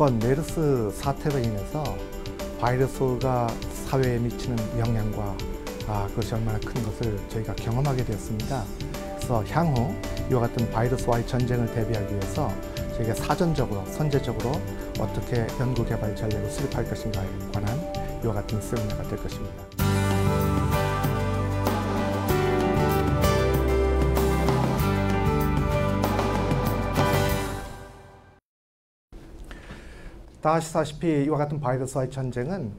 이번 메르스 사태로 인해서 바이러스가 사회에 미치는 영향과 그것이 얼마나 큰 것을 저희가 경험하게 되었습니다. 그래서 향후 이와 같은 바이러스와의 전쟁을 대비하기 위해서 저희가 사전적으로, 선제적으로 어떻게 연구개발 전략을 수립할 것인가에 관한 이와 같은 세미나가 될 것입니다. 다 아시다시피 이와 같은 바이러스와의 전쟁은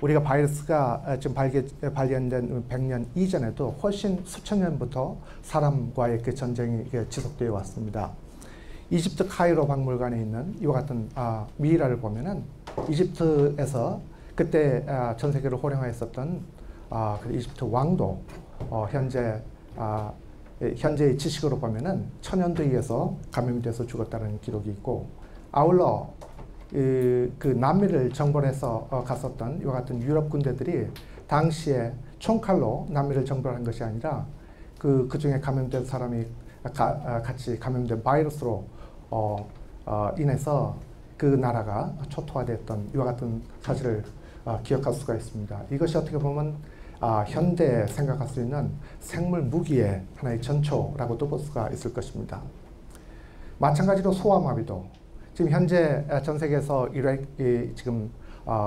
우리가 바이러스가 지금 발견된 100년 이전에도 훨씬 수천 년부터 사람과의 그 전쟁이 지속되어 왔습니다. 이집트 카이로 박물관에 있는 이와 같은 미이라를 보면은 이집트에서 그때 전 세계를 호령하였었던 이집트 왕도 현재의 지식으로 보면은 천연두에 의해서 감염이 돼서 죽었다는 기록이 있고, 아울러 그 남미를 정벌해서 갔었던 이와 같은 유럽 군대들이 당시에 총칼로 남미를 정벌한 것이 아니라 그 중에 감염된 사람이 같이 감염된 바이러스로 인해서 그 나라가 초토화됐던 이와 같은 사실을 기억할 수가 있습니다. 이것이 어떻게 보면 현대에 생각할 수 있는 생물 무기의 하나의 전초라고도 볼 수가 있을 것입니다. 마찬가지로 소아마비도 지금 현재 전 세계에서 지금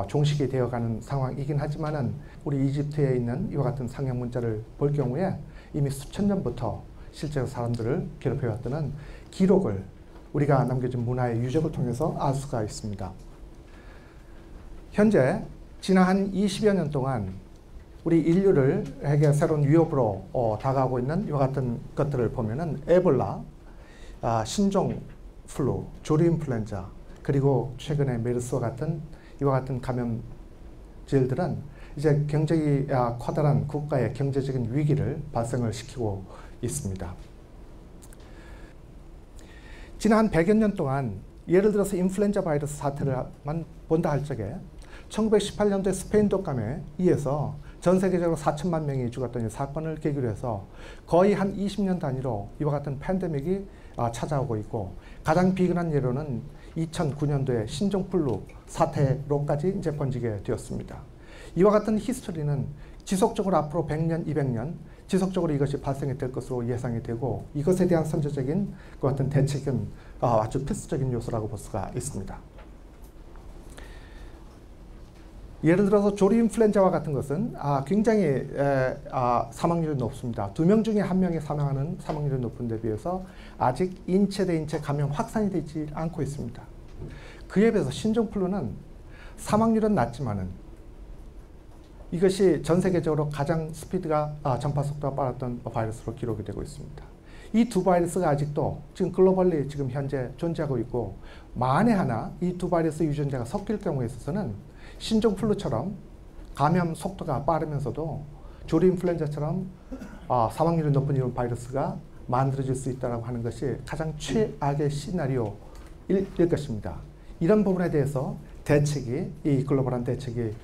종식이 되어가는 상황이긴 하지만은 우리 이집트에 있는 이와 같은 상형 문자를 볼 경우에 이미 수천 년부터 실제로 사람들을 괴롭혀왔다는 기록을 우리가 남겨진 문화의 유적을 통해서 알 수가 있습니다. 현재 지난 한 20여 년 동안 우리 인류에게 새로운 위협으로 다가오고 있는 이와 같은 것들을 보면은 에볼라, 신종 플루, 조류인플루엔자, 그리고 최근에 메르스와 같은 이와 같은 감염질들은 이제 굉장히 커다란 국가의 경제적인 위기를 발생을 시키고 있습니다. 지난 한 100여 년 동안 예를 들어서 인플루엔자 바이러스 사태를만 본다 할 적에 1918년도에 스페인 독감에 의해서 전 세계적으로 4천만 명이 죽었던 이 사건을 계기로 해서 거의 한 20년 단위로 이와 같은 팬데믹이 찾아오고 있고, 가장 비근한 예로는 2009년도에 신종플루 사태로까지 이제 번지게 되었습니다. 이와 같은 히스토리는 지속적으로 앞으로 100년, 200년 지속적으로 이것이 발생이 될 것으로 예상이 되고, 이것에 대한 선제적인 그 같은 대책은 아주 필수적인 요소라고 볼 수가 있습니다. 예를 들어서 조류인플루엔자와 같은 것은 굉장히 사망률이 높습니다. 2명 중에 1명이 사망하는 사망률이 높은 데 비해서 아직 인체 대 인체 감염 확산이 되지 않고 있습니다. 그에 비해서 신종플루는 사망률은 낮지만은 이것이 전 세계적으로 가장 스피드가 전파 속도가 빠랐던 바이러스로 기록이 되고 있습니다. 이 두 바이러스가 아직도 지금 글로벌리 지금 현재 존재하고 있고, 만에 하나 이 두 바이러스 유전자가 섞일 경우에 있어서는 신종플루처럼 감염 속도가 빠르면서도 조류인플루엔자처럼 사망률이 높은 이런 바이러스가 만들어질 수 있다고 하는 것이 가장 최악의 시나리오일 것입니다. 이런 부분에 대해서 이 글로벌한 대책이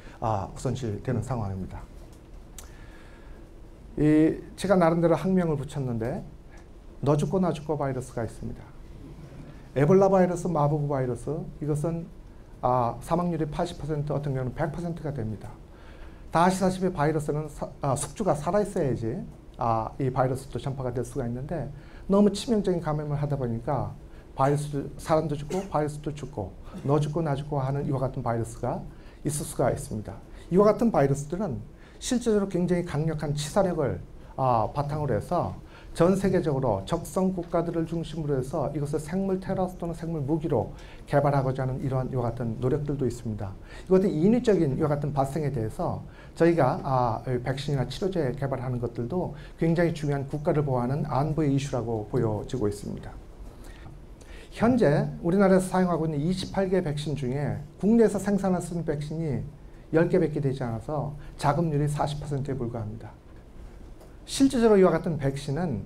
우선시되는 상황입니다. 제가 나름대로 학명을 붙였는데, 너 죽고 나 죽고 바이러스가 있습니다. 에볼라 바이러스, 마부르 바이러스, 이것은 사망률이 80%, 어떤 경우는 100%가 됩니다. 다 아시다시피 바이러스는 숙주가 살아있어야지 이 바이러스도 전파가 될 수가 있는데, 너무 치명적인 감염을 하다 보니까 사람도 죽고 바이러스도 죽고 너 죽고 나 죽고 하는 이와 같은 바이러스가 있을 수가 있습니다. 이와 같은 바이러스들은 실제적으로 굉장히 강력한 치사력을 바탕으로 해서 전 세계적으로 적성 국가들을 중심으로 해서 이것을 생물 테러스 또는 생물 무기로 개발하고자 하는 이와 같은 노력들도 있습니다. 이것은 인위적인 이와 같은 발생에 대해서 저희가 백신이나 치료제 개발하는 것들도 굉장히 중요한 국가를 보호하는 안보의 이슈라고 보여지고 있습니다. 현재 우리나라에서 사용하고 있는 28개 백신 중에 국내에서 생산할 수 있는 백신이 10개밖에 되지 않아서 자급률이 40%에 불과합니다. 실제적으로 이와 같은 백신은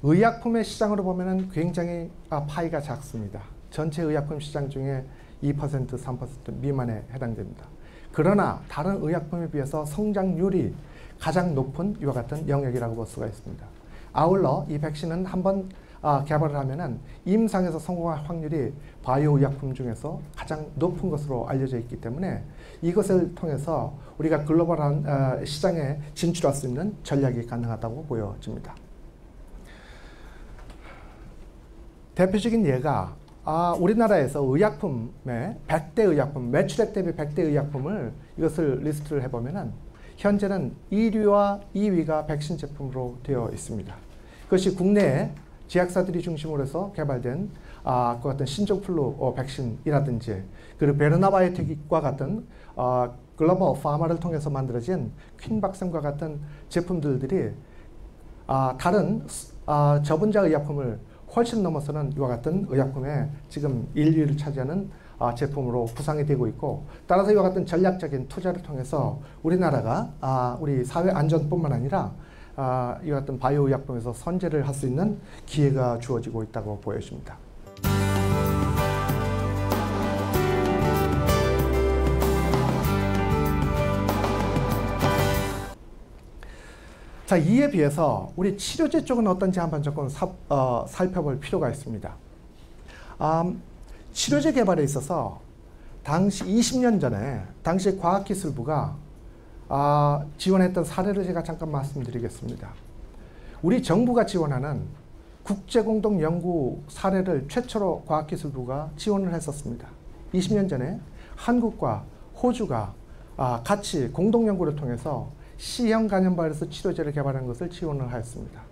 의약품의 시장으로 보면 굉장히 파이가 작습니다. 전체 의약품 시장 중에 2%, 3% 미만에 해당됩니다. 그러나 다른 의약품에 비해서 성장률이 가장 높은 이와 같은 영역이라고 볼 수가 있습니다. 아울러 이 백신은 한번 개발을 하면은 임상에서 성공할 확률이 바이오 의약품 중에서 가장 높은 것으로 알려져 있기 때문에 이것을 통해서 우리가 글로벌한 시장에 진출할 수 있는 전략이 가능하다고 보여집니다. 대표적인 예가 우리나라에서 의약품의 100대 의약품, 매출액 대비 100대 의약품을 이것을 리스트를 해보면은 현재는 1위와 2위가 백신 제품으로 되어 있습니다. 그것이 국내에 제약사들이 중심으로 해서 개발된 그 같은 신종플루 백신이라든지 그리고 베르나바이오텍과 같은 글로벌 파마를 통해서 만들어진 퀸박삼과 같은 제품들이 다른 저분자 의약품을 훨씬 넘어서는 이와 같은 의약품에 지금 1위를 차지하는 제품으로 구상이 되고 있고, 따라서 이와 같은 전략적인 투자를 통해서 우리나라가 우리 사회 안전뿐만 아니라 이와 같은 바이오 의약품에서 선제를 할 수 있는 기회가 주어지고 있다고 보여집니다. 자, 이에 비해서 우리 치료제 쪽은 어떤지 한번 조금 살펴볼 필요가 있습니다. 치료제 개발에 있어서 당시 20년 전에 당시 과학기술부가 지원했던 사례를 제가 잠깐 말씀드리겠습니다. 우리 정부가 지원하는 국제공동연구 사례를 최초로 과학기술부가 지원을 했었습니다. 20년 전에 한국과 호주가 같이 공동연구를 통해서 C형 간염 바이러스 치료제를 개발한 것을 지원을 하였습니다.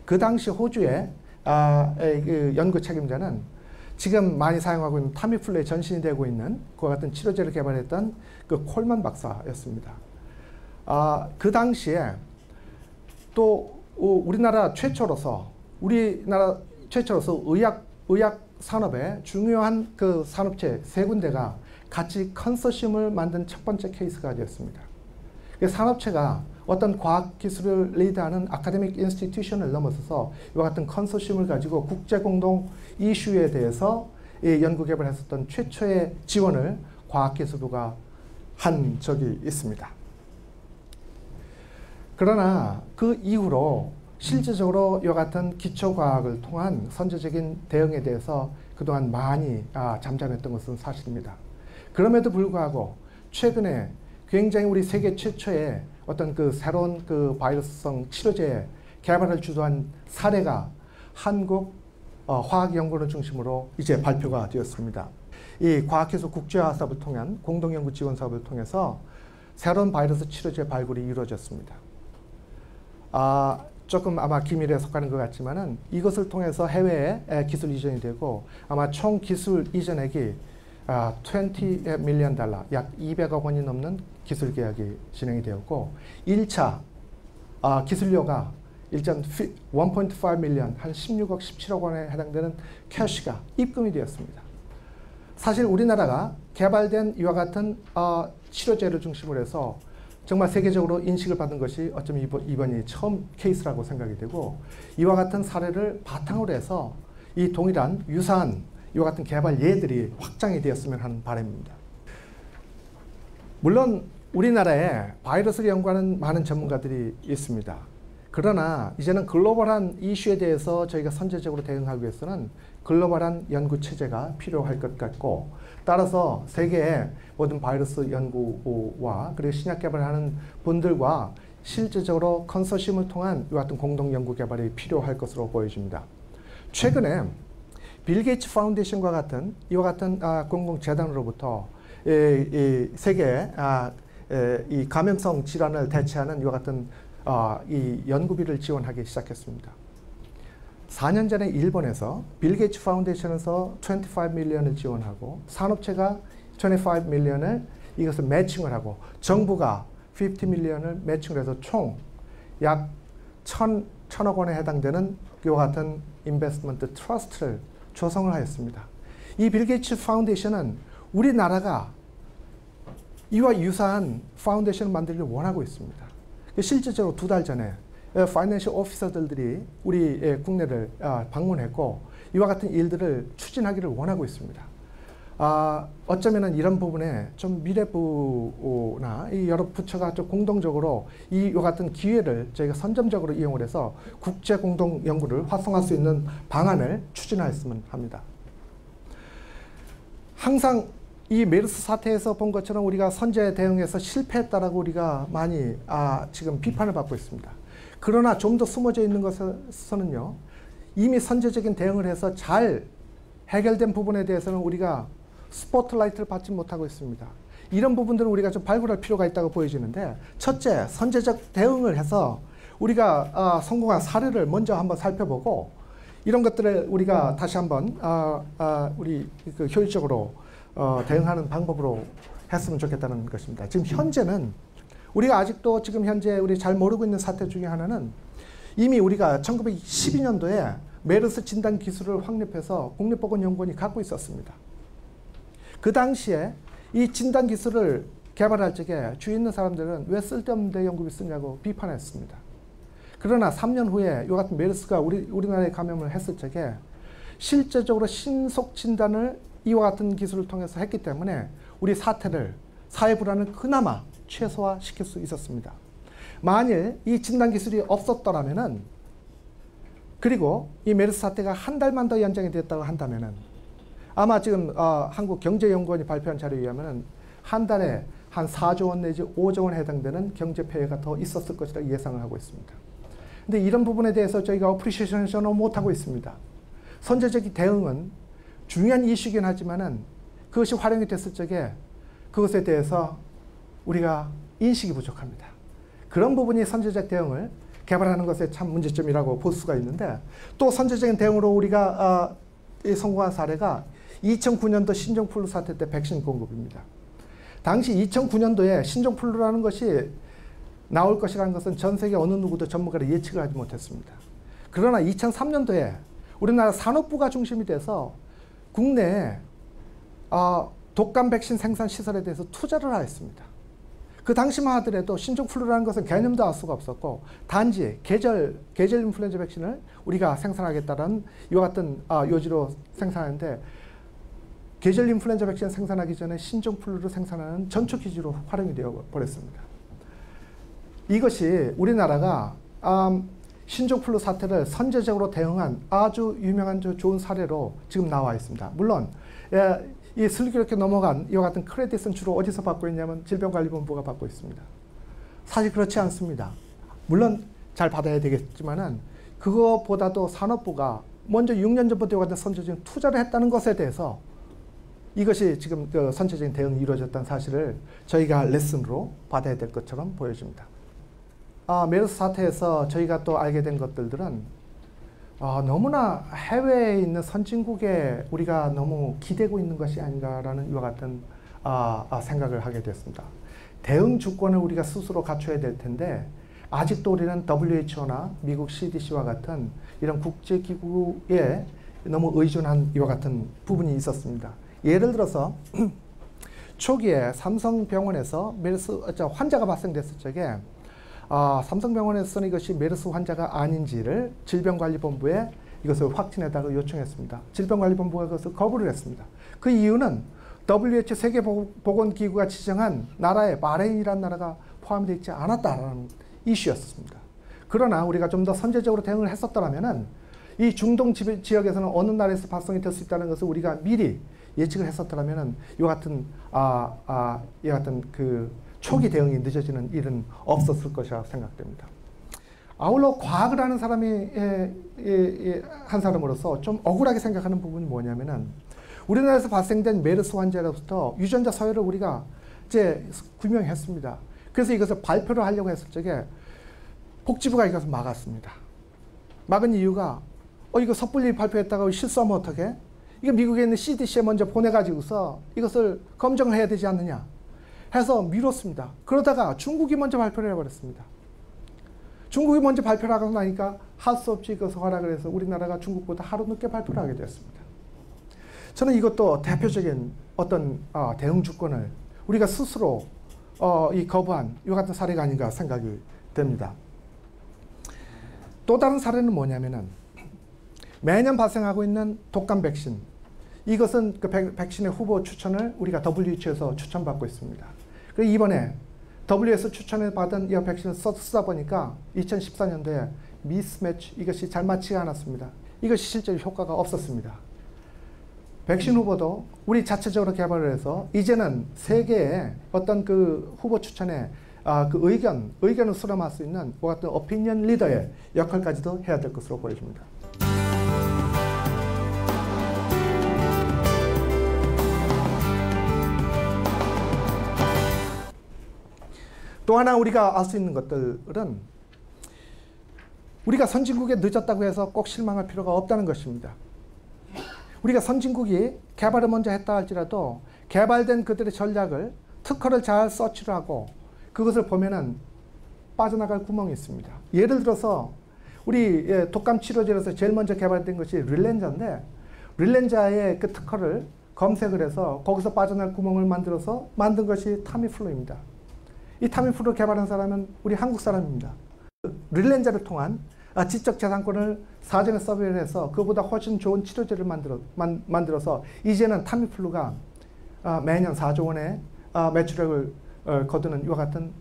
그 당시 호주의 그 연구 책임자는 지금 많이 사용하고 있는 타미플루에 전신이 되고 있는 그와 같은 치료제를 개발했던 그 콜만 박사였습니다. 그 당시에 또 우리나라 최초로서 의학 산업의 중요한 그 산업체 세 군데가 같이 컨소시엄을 만든 첫 번째 케이스가 되었습니다. 산업체가 어떤 과학기술을 리드하는 아카데믹 인스티튜션을 넘어서서 이와 같은 컨소시엄을 가지고 국제공동 이슈에 대해서 연구개발했었던 최초의 지원을 과학기술부가 한 적이 있습니다. 그러나 그 이후로 실질적으로 이와 같은 기초과학을 통한 선제적인 대응에 대해서 그동안 많이 잠잠했던 것은 사실입니다. 그럼에도 불구하고 최근에 굉장히 우리 세계 최초의 어떤 그 새로운 그 바이러스성 치료제 개발을 주도한 사례가 한국 화학연구원을 중심으로 이제 발표가 되었습니다. 이 과학기술 국제화 사업을 통한 공동연구 지원 사업을 통해서 새로운 바이러스 치료제 발굴이 이루어졌습니다. 조금 아마 기밀에 속하는 것 같지만은 이것을 통해서 해외에 기술 이전이 되고 아마 총 기술 이전액이 $20 밀리언, 약 200억 원이 넘는 기술 계약이 진행이 되었고 1차 기술료가 일단 1.5 밀리언, 한 16억, 17억 원에 해당되는 캐시가 입금이 되었습니다. 사실 우리나라가 개발된 이와 같은 치료제를 중심으로 해서 정말 세계적으로 인식을 받은 것이 어쩌면 이번이 처음 케이스라고 생각이 되고 이와 같은 사례를 바탕으로 해서 이 동일한 유사한 이와 같은 개발 예들이 확장이 되었으면 하는 바람입니다. 물론 우리나라에 바이러스를 연구하는 많은 전문가들이 있습니다. 그러나 이제는 글로벌한 이슈에 대해서 저희가 선제적으로 대응하기 위해서는 글로벌한 연구 체제가 필요할 것 같고 따라서 세계의 모든 바이러스 연구와 그리고 신약 개발하는 분들과 실질적으로 컨소시엄을 통한 이와 같은 공동 연구 개발이 필요할 것으로 보여집니다. 최근에 빌 게이츠 파운데이션과 같은 이와 같은 공공재단으로부터 세계 이 감염성 질환을 대체하는 이와 같은 이 연구비를 지원하기 시작했습니다. 4년 전에 일본에서 빌 게이츠 파운데이션에서 25 밀리언을 지원하고 산업체가 25 밀리언을 이것을 매칭을 하고 정부가 50 밀리언을 매칭을 해서 총 약 1,000억 원에 해당되는 이와 같은 인베스트먼트 트러스트를 조성을 하였습니다. 이 빌 게이츠 파운데이션은 우리나라가 이와 유사한 파운데이션을 만들기를 원하고 있습니다. 실질적으로 2달 전에 파이낸셜 오피서들이 우리 국내를 방문했고 이와 같은 일들을 추진하기를 원하고 있습니다. 어쩌면은 이런 부분에 좀 미래부나 이 여러 부처가 좀 공동적으로 이와 같은 기회를 저희가 선점적으로 이용을 해서 국제 공동 연구를 활성화할 수 있는 방안을 추진하였으면 합니다. 항상 이 메르스 사태에서 본 것처럼 우리가 선제 대응에서 실패했다라고 우리가 많이 지금 비판을 받고 있습니다. 그러나 좀 더 숨어져 있는 것에서는요, 이미 선제적인 대응을 해서 잘 해결된 부분에 대해서는 우리가 스포트라이트를 받지 못하고 있습니다. 이런 부분들은 우리가 좀 발굴할 필요가 있다고 보여지는데, 첫째, 선제적 대응을 해서 우리가 성공한 사례를 먼저 한번 살펴보고, 이런 것들을 우리가 다시 한번 우리 그 효율적으로 대응하는 방법으로 했으면 좋겠다는 것입니다. 지금 현재는 우리가 아직도 지금 현재 우리 잘 모르고 있는 사태 중에 하나는, 이미 우리가 1912년도에 메르스 진단 기술을 확립해서 국립보건연구원이 갖고 있었습니다. 그 당시에 이 진단 기술을 개발할 적에 주위에 있는 사람들은 왜 쓸데없는 데 연구비 쓰냐고 비판했습니다. 그러나 3년 후에 이 같은 메르스가 우리나라에 감염을 했을 적에 실제적으로 신속 진단을 이와 같은 기술을 통해서 했기 때문에 우리 사태를, 사회 불안을 그나마 최소화시킬 수 있었습니다. 만일 이 진단 기술이 없었더라면은, 그리고 이 메르스 사태가 한 달만 더 연장이 됐다고 한다면은, 아마 지금 한국경제연구원이 발표한 자료에 의하면 한 달에 한 4조 원 내지 5조 원에 해당되는 경제 피해가 더 있었을 것이라 예상을 하고 있습니다. 근데 이런 부분에 대해서 저희가 어프리시에이션을 못하고 있습니다. 선제적인 대응은 중요한 이슈이긴 하지만은 그것이 활용이 됐을 적에 그것에 대해서 우리가 인식이 부족합니다. 그런 부분이 선제적 대응을 개발하는 것의 참 문제점이라고 볼 수가 있는데, 또 선제적인 대응으로 우리가 성공한 사례가 2009년도 신종플루 사태 때 백신 공급입니다. 당시 2009년도에 신종플루라는 것이 나올 것이라는 것은 전 세계 어느 누구도 전문가를 예측을 하지 못했습니다. 그러나 2003년도에 우리나라 산업부가 중심이 돼서 국내에 독감 백신 생산 시설에 대해서 투자를 하였습니다. 그 당시만 하더라도 신종플루라는 것은 개념도 알 수가 없었고, 단지 계절 인플루엔자 백신을 우리가 생산하겠다는 이와 같은 요지로 생산하는데, 계절 인플루엔자 백신 생산하기 전에 신종플루를 생산하는 전초 기지로 활용이 되어 버렸습니다. 이것이 우리나라가 신종플루 사태를 선제적으로 대응한 아주 유명한 좋은 사례로 지금 나와 있습니다. 물론 이 슬기롭게 넘어간 이와 같은 크레딧은 주로 어디서 받고 있냐면 질병관리본부가 받고 있습니다. 사실 그렇지 않습니다. 물론 잘 받아야 되겠지만은 그거보다도 산업부가 먼저 6년 전부터 이와 같은 선제적인 투자를 했다는 것에 대해서 이것이 지금 그 선제적인 대응이 이루어졌다는 사실을 저희가 레슨으로 받아야 될 것처럼 보여집니다. 메르스 사태에서 저희가 또 알게 된 것들은 너무나 해외에 있는 선진국에 우리가 너무 기대고 있는 것이 아닌가라는 이와 같은 생각을 하게 됐습니다. 대응 주권을 우리가 스스로 갖춰야 될 텐데, 아직도 우리는 WHO나 미국 CDC와 같은 이런 국제기구에 너무 의존한 이와 같은 부분이 있었습니다. 예를 들어서 초기에 삼성병원에서 메르스 환자가 발생됐을 적에 삼성병원에서는 이것이 메르스 환자가 아닌지를 질병관리본부에 이것을 확진해달라고 요청했습니다. 질병관리본부가 그것을 거부를 했습니다. 그 이유는 WHO 세계보건기구가 지정한 나라에 바레인이라는 나라가 포함되어 있지 않았다라는 이슈였습니다. 그러나 우리가 좀 더 선제적으로 대응을 했었더라면은 이 중동 지역에서는 어느 나라에서 발생이 될 수 있다는 것을 우리가 미리 예측을 했었더라면은 이와 같은 이와 같은 그 초기 대응이 늦어지는 일은 없었을 것이라고 생각됩니다. 아울러 과학을 하는 사람이 한 사람으로서 좀 억울하게 생각하는 부분이 뭐냐면은, 우리나라에서 발생된 메르스 환자로부터 유전자 서열을 우리가 이제 규명했습니다. 그래서 이것을 발표를 하려고 했을 적에 복지부가 이것을 막았습니다. 막은 이유가 이거 섣불리 발표했다가 실수하면 어떡해? 이거 미국에 있는 CDC에 먼저 보내가지고서 이것을 검증을 해야 되지 않느냐 해서 미뤘습니다. 그러다가 중국이 먼저 발표를 해버렸습니다. 중국이 먼저 발표를 하고 나니까 할 수 없이 그것을 허락을 해서 우리나라가 중국보다 하루 늦게 발표를 하게 되었습니다. 저는 이것도 대표적인 어떤 대응 주권을 우리가 스스로 거부한 이와 같은 사례가 아닌가 생각이 됩니다. 또 다른 사례는 뭐냐면은, 매년 발생하고 있는 독감 백신, 이것은 그 백신의 후보 추천을 우리가 WHO에서 추천받고 있습니다. 그리고 이번에 WHO에서 추천을 받은 이 백신을 쓰다 보니까 2014년도에 미스매치 이것이 잘 맞지가 않았습니다. 이것이 실제로 효과가 없었습니다. 백신 후보도 우리 자체적으로 개발을 해서 이제는 세계의 어떤 그 후보 추천에 그 의견을 수렴할 수 있는 그 같은 오피니언 리더의 역할까지도 해야 될 것으로 보여집니다. 또 하나 우리가 알 수 있는 것들은 우리가 선진국에 늦었다고 해서 꼭 실망할 필요가 없다는 것입니다. 우리가 선진국이 개발을 먼저 했다 할지라도 개발된 그들의 전략을 특허를 잘 서치를 하고 그것을 보면은 빠져나갈 구멍이 있습니다. 예를 들어서 우리 독감 치료제로서 제일 먼저 개발된 것이 릴렌자인데 릴렌자의 그 특허를 검색을 해서 거기서 빠져나갈 구멍을 만들어서 만든 것이 타미플루입니다. 이 타미플루 개발한 사람은 우리 한국 사람입니다. 릴렌자를 통한 지적재산권을 사전에 서비를 해서 그보다 훨씬 좋은 치료제를 만들어서 이제는 타미플루가 매년 4조 원의 매출액을 거두는 이와 같은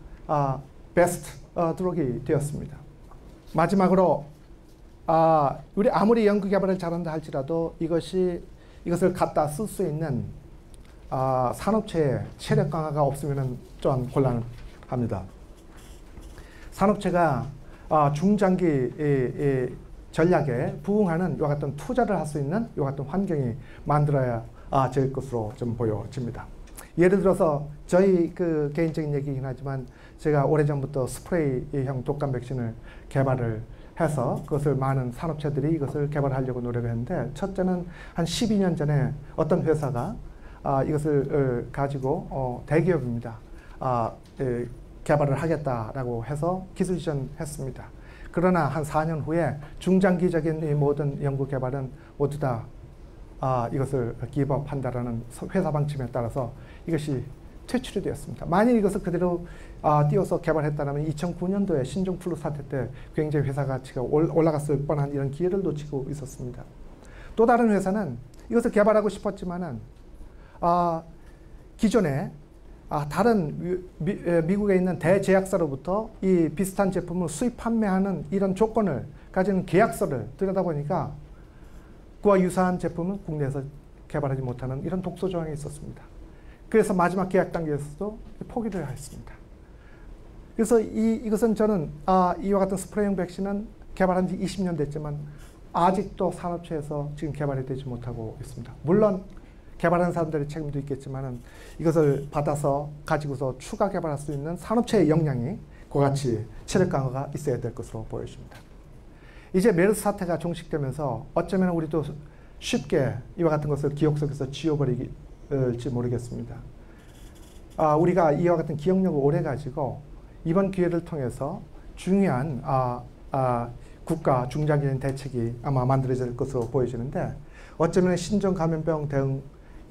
베스트 드럭이 되었습니다. 마지막으로 우리 아무리 연구 개발을 잘한다 할지라도 이것을 갖다 쓸 수 있는 산업체의 체력 강화가 없으면 좀 곤란합니다. 산업체가 중장기 전략에 부응하는 이와 같은 투자를 할 수 있는 이와 같은 환경이 만들어야 될 것으로 좀 보여집니다. 예를 들어서 저희 그 개인적인 얘기이긴 하지만 제가 오래전부터 스프레이형 독감 백신을 개발을 해서 그것을 많은 산업체들이 이것을 개발하려고 노력을 했는데 첫째는 한 12년 전에 어떤 회사가 이것을 가지고 대기업입니다. 개발을 하겠다라고 해서 기술 지원했습니다. 그러나 한 4년 후에 중장기적인 이 모든 연구 개발은 모두 다 이것을 기업한다라는 회사 방침에 따라서 이것이 퇴출이 되었습니다. 만일 이것을 그대로 띄워서 개발했다면 2009년도에 신종플루 사태 때 굉장히 회사 가치가 올라갔을 뻔한 이런 기회를 놓치고 있었습니다. 또 다른 회사는 이것을 개발하고 싶었지만은 기존에 다른 미국에 있는 대제약사로부터 이 비슷한 제품을 수입 판매하는 이런 조건을 가진 계약서를 들여다보니까 그와 유사한 제품은 국내에서 개발하지 못하는 이런 독소 조항이 있었습니다. 그래서 마지막 계약 단계에서도 포기를 했습니다. 그래서 이것은 저는 이와 같은 스프레이형 백신은 개발한 지 20년 됐지만 아직도 산업체에서 지금 개발이 되지 못하고 있습니다. 물론 개발하는 사람들의 책임도 있겠지만은 이것을 받아서 가지고서 추가 개발할 수 있는 산업체의 역량이 그같이 체력 강화가 있어야 될 것으로 보여집니다. 이제 메르스 사태가 종식되면서 어쩌면 우리도 쉽게 이와 같은 것을 기억 속에서 지워버리지 모르겠습니다. 우리가 이와 같은 기억력을 오래 가지고 이번 기회를 통해서 중요한 국가 중장기적인 대책이 아마 만들어질 것으로 보여지는데 어쩌면 신종감염병 대응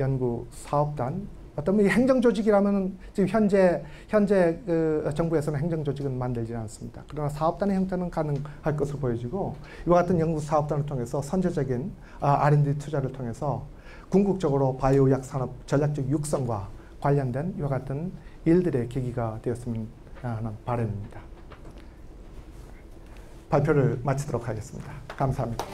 연구 사업단 어떤 행정조직이라면 지금 현재 그 정부에서는 행정조직은 만들지 않습니다. 그러나 사업단의 형태는 가능할 것으로 보여지고 이와 같은 연구 사업단을 통해서 선제적인 R&D 투자를 통해서 궁극적으로 바이오약 산업 전략적 육성과 관련된 이와 같은 일들의 계기가 되었으면 하는 바람입니다. 발표를 마치도록 하겠습니다. 감사합니다.